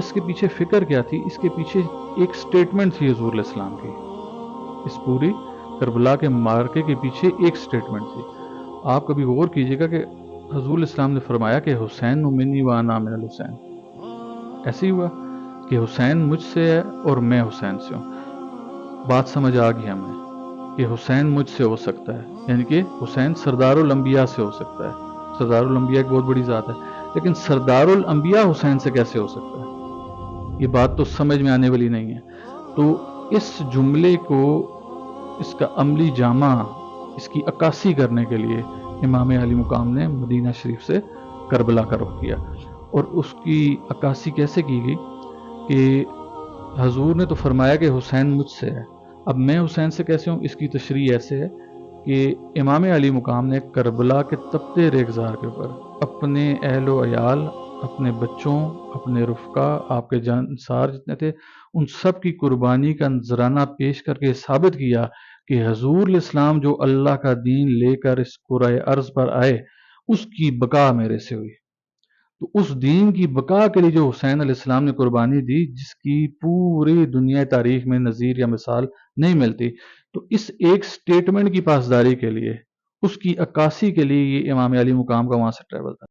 اس کے پیچھے فکر کیا تھی؟ اس کے پیچھے ایک سٹیٹمنٹ تھی حضور علیہ السلام کی. اس پوری کربلا کے معرکے کے پیچھے ایک سٹیٹمنٹ تھی. آپ کبھی غور کیجئے گا کہ حضور علیہ السلام نے فرمایا کہ حسین منی وانا من الحسین. ایسے ہی ہوا کہ حسین مجھ سے ہے اور میں حسین سے ہوں. بات سمجھ آ گئی ہمیں کہ حسین مجھ سے ہو سکتا ہے، یعنی کہ حسین سردار الانبیاء سے ہو سکتا ہے. سردار الانبیاء ایک بہت بڑی ذات ہے، لیکن سردار الانبیاء حسین سے کیسے ہو سکتا ہے؟ یہ بات تو سمجھ میں آنے والی نہیں ہے. تو اس جملے کو، اس کا عملی جامع، اس کی عکاسی کرنے کے لیے امام علی مقام نے مدینہ شریف سے کربلا کا رخ کیا. اور اس کی عکاسی کیسے کی گئی کہ حضور نے تو فرمایا کہ حسین مجھ سے ہے. اب میں حسین سے کیسے ہوں؟ اس کی تشریح ایسے ہے کہ امام علی مقام نے کربلا کے تپتے ریگزار کے اوپر اپنے اہل و عیال، اپنے بچوں، اپنے رفقا، آپ کے جانثار جتنے تھے، ان سب کی قربانی کا نذرانہ پیش کر کے ثابت کیا کہ حضور علیہ السلام جو اللہ کا دین لے کر اس کرۂ ارض پر آئے، اس کی بقا میرے سے ہوئی. تو اس دین کی بقا کے لیے جو حسین علیہ السلام نے قربانی دی، جس کی پوری دنیا تاریخ میں نظیر یا مثال نہیں ملتی، تو اس ایک سٹیٹمنٹ کی پاسداری کے لیے، اس کی عکاسی کے لیے یہ امام علی مقام کا وہاں سے ٹریول تھا.